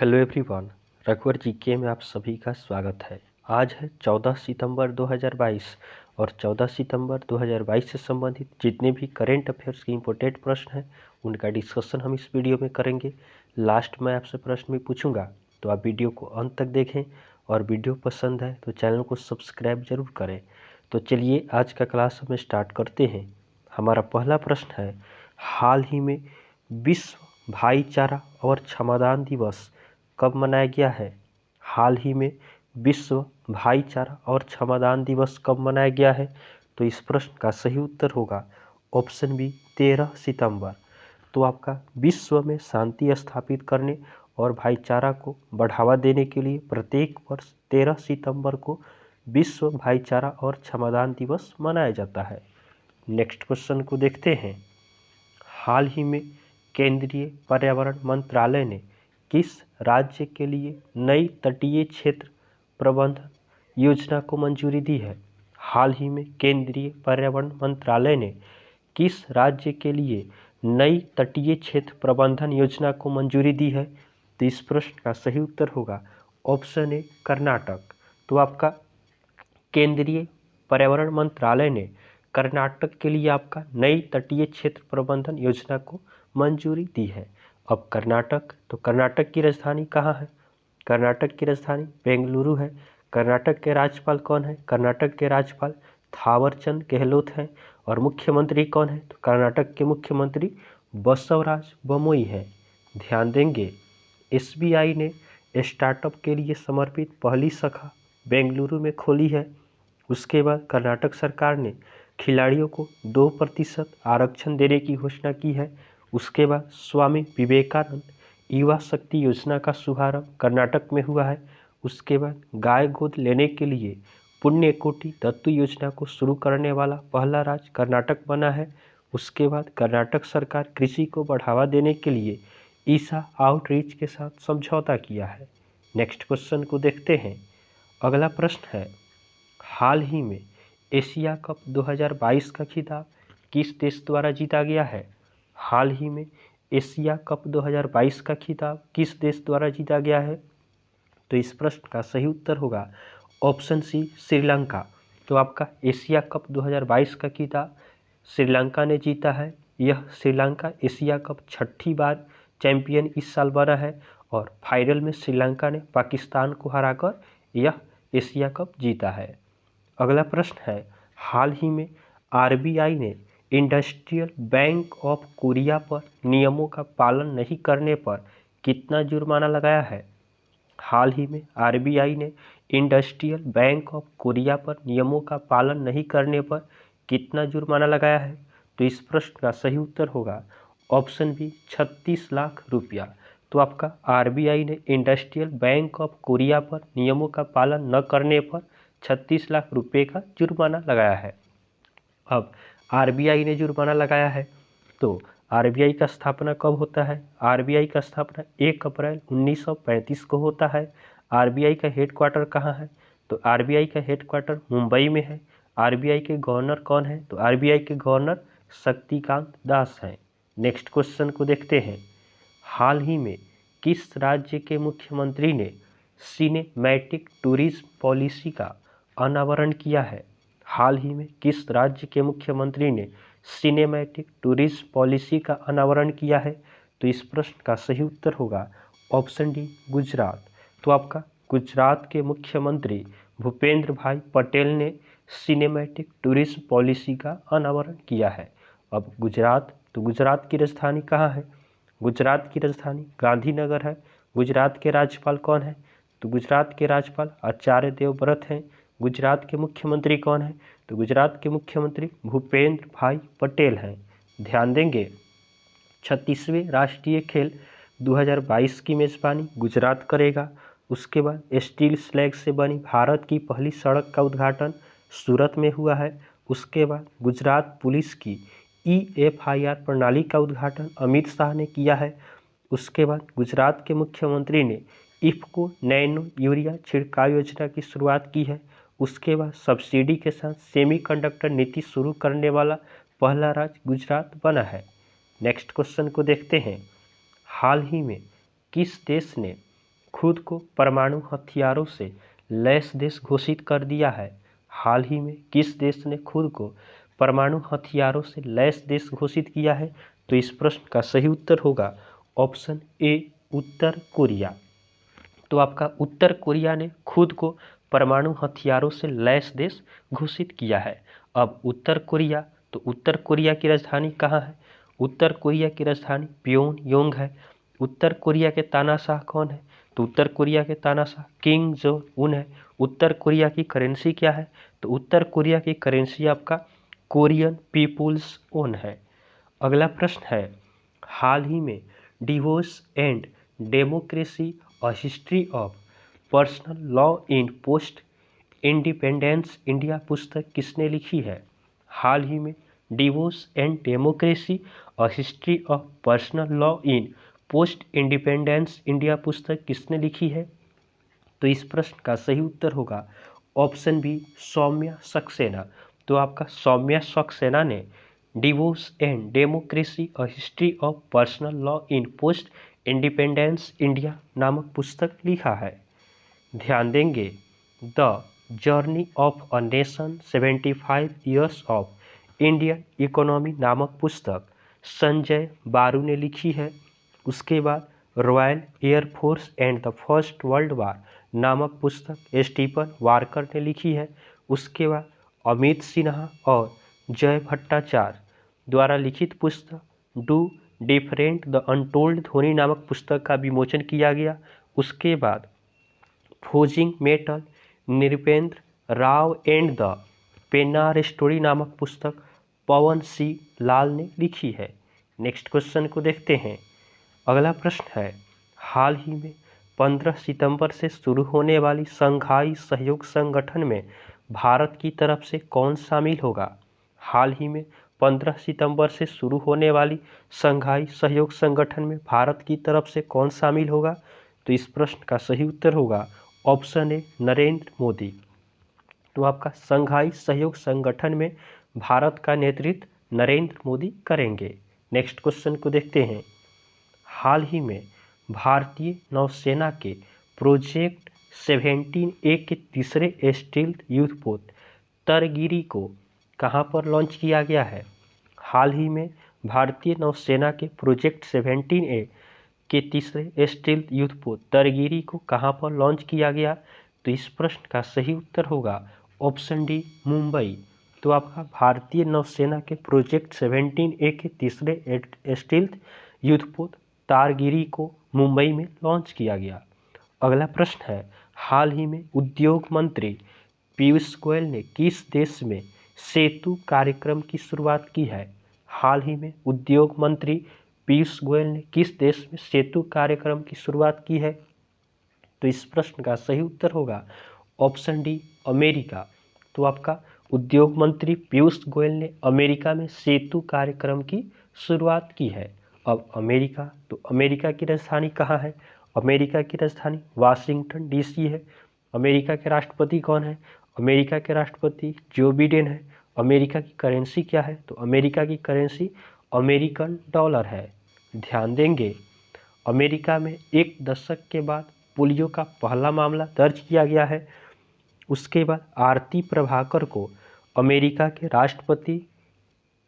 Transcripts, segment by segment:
Hello everyone, रघुवर GK में आप सभी का स्वागत है। आज है 14 सितंबर 2022 और 14 सितंबर 2022 से संबंधित जितने भी करेंट अफेयर्स के इम्पोर्टेंट प्रश्न हैं उनका डिस्कशन हम इस वीडियो में करेंगे। लास्ट में आपसे प्रश्न भी पूछूंगा, तो आप वीडियो को अंत तक देखें और वीडियो पसंद है तो चैनल को सब्सक्राइब जरूर करें। तो चलिए आज का क्लास हम स्टार्ट करते हैं। हमारा पहला प्रश्न है, हाल ही में विश्व भाईचारा और क्षमादान दिवस कब मनाया गया है? हाल ही में विश्व भाईचारा और क्षमादान दिवस कब मनाया गया है? तो इस प्रश्न का सही उत्तर होगा ऑप्शन बी 13 सितंबर। तो आपका विश्व में शांति स्थापित करने और भाईचारा को बढ़ावा देने के लिए प्रत्येक वर्ष 13 सितंबर को विश्व भाईचारा और क्षमादान दिवस मनाया जाता है। नेक्स्ट क्वेश्चन को देखते हैं। हाल ही में केंद्रीय पर्यावरण मंत्रालय ने किस राज्य के लिए नई तटीय क्षेत्र प्रबंधन योजना को मंजूरी दी है? हाल ही में केंद्रीय पर्यावरण मंत्रालय ने किस राज्य के लिए नई तटीय क्षेत्र प्रबंधन योजना को मंजूरी दी है? तो इस प्रश्न का सही उत्तर होगा ऑप्शन ए कर्नाटक। तो आपका केंद्रीय पर्यावरण मंत्रालय ने कर्नाटक के लिए आपका नई तटीय क्षेत्र प्रबंधन योजना को मंजूरी दी है। अब कर्नाटक, तो कर्नाटक की राजधानी कहाँ है? कर्नाटक की राजधानी बेंगलुरु है। कर्नाटक के राज्यपाल कौन है? कर्नाटक के राज्यपाल थावरचंद गहलोत हैं। और मुख्यमंत्री कौन है? तो कर्नाटक के मुख्यमंत्री बसवराज बोम्मई हैं। ध्यान देंगे, एसबीआई ने स्टार्टअप के लिए समर्पित पहली शाखा बेंगलुरु में खोली है। उसके बाद कर्नाटक सरकार ने खिलाड़ियों को 2% आरक्षण देने की घोषणा की है। उसके बाद स्वामी विवेकानंद युवा शक्ति योजना का शुभारंभ कर्नाटक में हुआ है। उसके बाद गाय गोद लेने के लिए पुण्यकोटि दत्तू योजना को शुरू करने वाला पहला राज्य कर्नाटक बना है। उसके बाद कर्नाटक सरकार कृषि को बढ़ावा देने के लिए ईसा आउटरीच के साथ समझौता किया है। नेक्स्ट क्वेश्चन को देखते हैं। अगला प्रश्न है, हाल ही में एशिया कप 2022 का खिताब किस देश द्वारा जीता गया है? हाल ही में एशिया कप 2022 का खिताब किस देश द्वारा जीता गया है? तो इस प्रश्न का सही उत्तर होगा ऑप्शन सी श्रीलंका। तो आपका एशिया कप 2022 का खिताब श्रीलंका ने जीता है। यह श्रीलंका एशिया कप छठी बार चैंपियन इस साल बना है और फाइनल में श्रीलंका ने पाकिस्तान को हराकर यह एशिया कप जीता है। अगला प्रश्न है, हाल ही में आरबीआई ने इंडस्ट्रियल बैंक ऑफ कोरिया पर नियमों का पालन नहीं करने पर कितना जुर्माना लगाया है? हाल ही में आरबीआई ने इंडस्ट्रियल बैंक ऑफ कोरिया पर नियमों का पालन नहीं करने पर कितना जुर्माना लगाया है? तो इस प्रश्न का सही उत्तर होगा ऑप्शन बी 36 लाख रुपया। तो आपका आरबीआई ने इंडस्ट्रियल बैंक ऑफ कोरिया पर नियमों का पालन न करने पर 36 लाख रुपए का जुर्माना लगाया है। अब आरबीआई ने जुर्माना लगाया है, तो आरबीआई का स्थापना कब होता है? आरबीआई का स्थापना 1 अप्रैल 1935 को होता है। आरबीआई का हेडक्वार्टर कहाँ है? तो आरबीआई का हेडक्वार्टर मुंबई में है। आरबीआई के गवर्नर कौन है? तो आरबीआई के गवर्नर शक्तिकांत दास हैं। नेक्स्ट क्वेश्चन को देखते हैं। हाल ही में किस राज्य के मुख्यमंत्री ने सिनेमैटिक टूरिज्म पॉलिसी का अनावरण किया है? हाल ही में किस राज्य के मुख्यमंत्री ने सिनेमैटिक टूरिज्म पॉलिसी का अनावरण किया है? तो इस प्रश्न का सही उत्तर होगा ऑप्शन डी गुजरात। तो आपका गुजरात के मुख्यमंत्री भूपेंद्र भाई पटेल ने सिनेमैटिक टूरिज्म पॉलिसी का अनावरण किया है। अब गुजरात, तो गुजरात की राजधानी कहाँ है? गुजरात की राजधानी गांधीनगर है। गुजरात के राज्यपाल कौन है? तो गुजरात के राज्यपाल आचार्य देवव्रत हैं। गुजरात के मुख्यमंत्री कौन है? तो गुजरात के मुख्यमंत्री भूपेंद्र भाई पटेल हैं। ध्यान देंगे, 36वें राष्ट्रीय खेल 2022 की मेजबानी गुजरात करेगा। उसके बाद स्टील स्लैग से बनी भारत की पहली सड़क का उद्घाटन सूरत में हुआ है। उसके बाद गुजरात पुलिस की EFIR प्रणाली का उद्घाटन अमित शाह ने किया है। उसके बाद गुजरात के मुख्यमंत्री ने इफ्को नैनो यूरिया छिड़काव योजना की शुरुआत की है। उसके बाद सब्सिडी के साथ सेमीकंडक्टर नीति शुरू करने वाला पहला राज्य गुजरात बना है। नेक्स्ट क्वेश्चन को देखते हैं। हाल ही में किस देश ने खुद को परमाणु हथियारों से लैस देश घोषित कर दिया है? हाल ही में किस देश ने खुद को परमाणु हथियारों से लैस देश घोषित किया है? तो इस प्रश्न का सही उत्तर होगा ऑप्शन ए, उत्तर कोरिया। तो आपका उत्तर कोरिया ने खुद को परमाणु हथियारों से लैस देश घोषित किया है। अब उत्तर कोरिया, तो उत्तर कोरिया की राजधानी कहाँ है? उत्तर कोरिया की राजधानी प्योंगयांग है। उत्तर कोरिया के तानाशाह कौन है? तो उत्तर कोरिया के तानाशाह किम जोंग उन है। उत्तर कोरिया की करेंसी क्या है? तो उत्तर कोरिया की करेंसी आपका कोरियन पीपुल्स ओन है। अगला प्रश्न है, हाल ही में divorce and democracy a history of personal law in post independence India पुस्तक किसने लिखी है? हाल ही में divorce and democracy a history of personal law in post independence India पुस्तक किसने लिखी है? तो इस प्रश्न का सही उत्तर होगा ऑप्शन बी, सौम्या सक्सेना। तो आपका सौम्या सक्सेना ने divorce and democracy a history of personal law in post independence India नामक पुस्तक लिखा है। ध्यान देंगे, the journey of a nation 75 years of Indian economy नामक पुस्तक संजय बारू ने लिखी है। उसके बाद royal air force and the first world war नामक पुस्तक स्टीफन वारकर ने लिखी है। उसके बाद अमित सिन्हा और जय भट्टाचार्य द्वारा लिखित पुस्तक डू डिफरेंट द अनटोल्ड ध्वनि नामक पुस्तक का विमोचन किया गया। उसके बाद forging metal Nripendra Rao and the Pennar story नामक पुस्तक पवन सी लाल ने लिखी है। नेक्स्ट क्वेश्चन को देखते हैं। अगला प्रश्न है, हाल ही में 15 सितंबर से शुरू होने वाली शंघाई सहयोग संगठन में भारत की तरफ से कौन शामिल होगा? हाल ही में 15 सितंबर से शुरू होने वाली शंघाई सहयोग संगठन में भारत की तरफ से कौन शामिल होगा? तो इस प्रश्न का सही उत्तर होगा ऑप्शन ए, नरेंद्र मोदी। तो आपका शंघाई सहयोग संगठन में भारत का नेतृत्व नरेंद्र मोदी करेंगे। नेक्स्ट क्वेश्चन को देखते हैं। हाल ही में भारतीय नौसेना के प्रोजेक्ट 17A के तीसरे स्टील्थ युद्धपोत तरगिरी को कहां पर लॉन्च किया गया है? हाल ही में भारतीय नौसेना के प्रोजेक्ट 17A के तीसरे स्टील्थ युद्धपोत तरगिरी को कहां पर लॉन्च किया गया? तो इस प्रश्न का सही उत्तर होगा ऑप्शन डी, मुंबई। तो आपका भारतीय नौसेना के प्रोजेक्ट 17A के तीसरे स्टील्थ युद्धपोत तारगिरी को मुंबई में लॉन्च किया गया। अगला प्रश्न है, हाल ही में उद्योग मंत्री पीयूष गोयल ने किस देश में सेतु कार्यक्रम की शुरुआत की है? हाल ही में उद्योग मंत्री पीयूष गोयल ने किस देश में सेतु कार्यक्रम की शुरुआत की है? तो इस प्रश्न का सही उत्तर होगा ऑप्शन डी, अमेरिका। तो आपका उद्योग मंत्री पीयूष गोयल ने अमेरिका में सेतु कार्यक्रम की शुरुआत की है। अब अमेरिका, तो अमेरिका की राजधानी कहाँ है? अमेरिका की राजधानी वाशिंगटन डीसी है। अमेरिका के राष्ट्रपति कौन है? अमेरिका के राष्ट्रपति जो बिडेन है। अमेरिका की करेंसी क्या है? तो अमेरिका की करेंसी अमेरिकन डॉलर है। ध्यान देंगे, अमेरिका में एक दशक के बाद पोलियो का पहला मामला दर्ज किया गया है। उसके बाद आरती प्रभाकर को अमेरिका के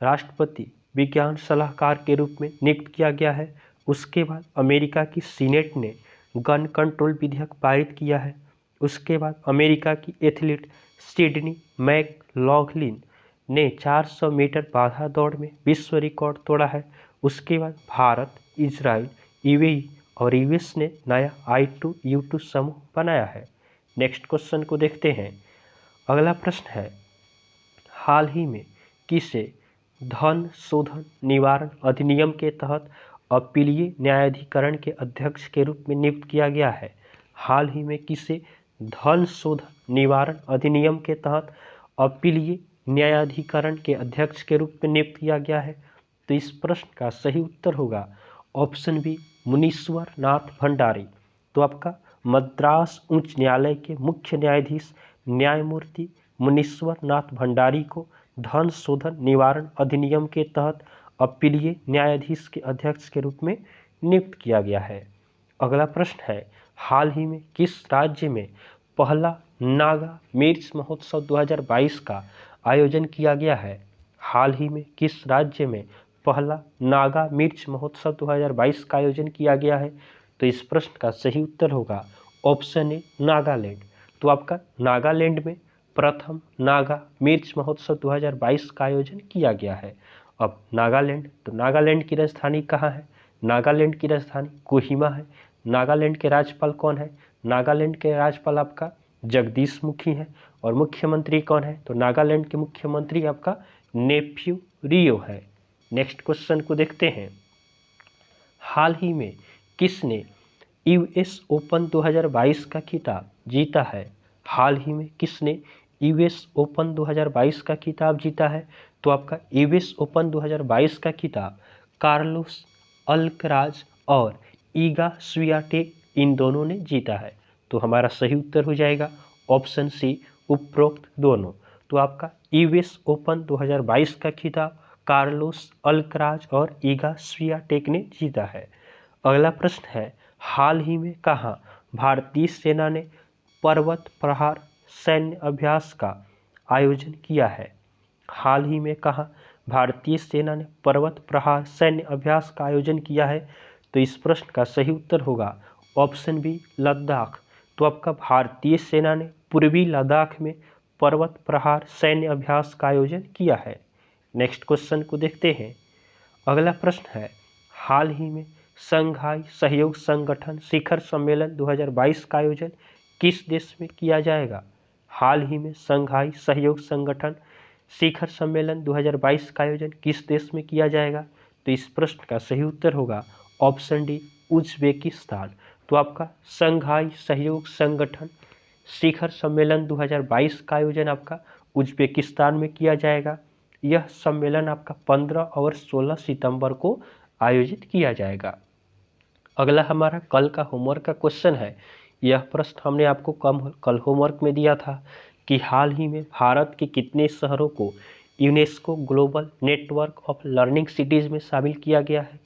राष्ट्रपति विज्ञान सलाहकार के रूप में नियुक्त किया गया है। उसके बाद अमेरिका की सीनेट ने गन कंट्रोल विधेयक पारित किया है। उसके बाद अमेरिका की एथलीट सिडनी मैकलॉगलिन ने 400 मीटर बाधा दौड़ में विश्व रिकॉर्ड तोड़ा है। उसके बाद भारत, इजराइल, यूएई और यूएस ने नया I2U2 समूह बनाया है। नेक्स्ट क्वेश्चन को देखते हैं। अगला प्रश्न है, हाल ही में किसे धन शोधन निवारण अधिनियम के तहत अपीलीय न्यायाधिकरण के अध्यक्ष के रूप में नियुक्त किया गया है? हाल ही में किसे धन शोधन निवारण अधिनियम के तहत अपीलीय न्यायाधिकरण के अध्यक्ष के रूप में नियुक्त किया गया है? तो इस प्रश्न का सही उत्तर होगा ऑप्शन बी, मुनीश्वर नाथ भंडारी। तो आपका मद्रास उच्च न्यायालय के मुख्य न्यायाधीश न्यायमूर्ति मुनीश्वर नाथ भंडारी को धन शोधन निवारण अधिनियम के तहत अपीलीय न्यायाधीश के अध्यक्ष के रूप में नियुक्त किया गया है। अगला प्रश्न है, हाल ही में किस राज्य में पहला नागा मिर्च महोत्सव 2022 का आयोजन किया गया है? हाल ही में किस राज्य में पहला नागा मिर्च महोत्सव 2022 का आयोजन किया गया है? तो इस प्रश्न का सही उत्तर होगा ऑप्शन ए नागालैंड। तो आपका नागालैंड में प्रथम नागा मिर्च महोत्सव 2022 का आयोजन किया गया है। अब नागालैंड, तो नागालैंड की राजधानी कहाँ है? नागालैंड की राजधानी कोहिमा है। नागालैंड के राज्यपाल कौन है? नागालैंड के राज्यपाल आपका जगदीश मुखी है। और मुख्यमंत्री कौन है? तो नागालैंड के मुख्यमंत्री आपका नेफ्यू रियो है। नेक्स्ट क्वेश्चन को देखते हैं। हाल ही में किसने यूएस ओपन 2022 का खिताब जीता है? हाल ही में किसने यूएस ओपन 2022 का खिताब जीता है? तो आपका यूएस ओपन 2022 का खिताब कार्लोस अल्कराज और ईगा स्वियाटेक इन दोनों ने जीता है। तो हमारा सही उत्तर हो जाएगा ऑप्शन सी उपरोक्त दोनों। तो आपका यूएस ओपन 2022 का खिताब कार्लोस अल्कराज और ईगा स्वियाटेक ने जीता है। अगला प्रश्न है, हाल ही में कहाँ भारतीय सेना ने पर्वत प्रहार सैन्य अभ्यास का आयोजन किया है? हाल ही में कहाँ भारतीय सेना ने पर्वत प्रहार सैन्य अभ्यास का आयोजन किया है? तो इस प्रश्न का सही उत्तर होगा ऑप्शन बी लद्दाख। तो आपका भारतीय सेना ने पूर्वी लद्दाख में पर्वत प्रहार सैन्य अभ्यास का आयोजन किया है। नेक्स्ट क्वेश्चन को देखते हैं। अगला प्रश्न है, हाल ही में शंघाई सहयोग संगठन शिखर सम्मेलन 2022 का आयोजन किस देश में किया जाएगा? हाल ही में शंघाई सहयोग संगठन शिखर सम्मेलन 2022 का आयोजन किस देश में किया जाएगा? तो इस प्रश्न का सही उत्तर होगा ऑप्शन डी उज्बेकिस्तान। तो आपका शंघाई सहयोग संगठन शिखर सम्मेलन 2022 का आयोजन आपका उज्बेकिस्तान में किया जाएगा। यह सम्मेलन आपका 15 और 16 सितंबर को आयोजित किया जाएगा। अगला हमारा कल का होमवर्क का क्वेश्चन है। यह प्रश्न हमने आपको कल होमवर्क में दिया था कि हाल ही में भारत के कितने शहरों को UNESCO global network of learning cities में शामिल किया गया है?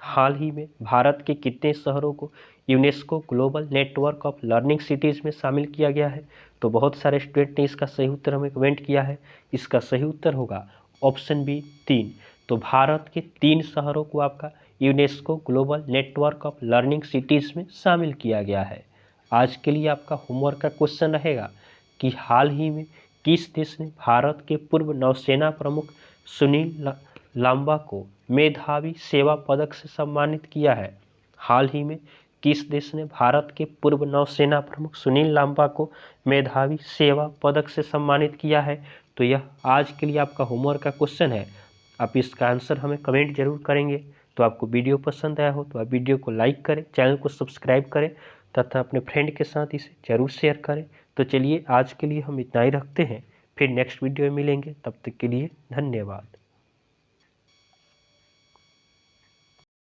हाल ही में भारत के कितने शहरों को UNESCO global network of learning cities में शामिल किया गया है? तो बहुत सारे स्टूडेंट ने इसका सही उत्तर हमें कमेंट किया है। इसका सही उत्तर होगा ऑप्शन बी 3। तो भारत के 3 शहरों को आपका UNESCO global network of learning cities में शामिल किया गया है। आज के लिए आपका होमवर्क का क्वेश्चन रहेगा कि हाल ही में किस देश ने भारत के पूर्व नौसेना प्रमुख सुनील लांबा को मेधावी सेवा पदक से सम्मानित किया है? हाल ही में किस देश ने भारत के पूर्व नौसेना प्रमुख सुनील लांबा को मेधावी सेवा पदक से सम्मानित किया है? तो यह आज के लिए आपका होमवर्क का क्वेश्चन है। आप इसका आंसर हमें कमेंट जरूर करेंगे। तो आपको वीडियो पसंद आया हो तो आप वीडियो को लाइक करें, चैनल को सब्सक्राइब करें तथा अपने फ्रेंड के साथ इसे जरूर शेयर करें। तो चलिए आज के लिए हम इतना ही रखते हैं, फिर नेक्स्ट वीडियो में मिलेंगे। तब तक के लिए धन्यवाद।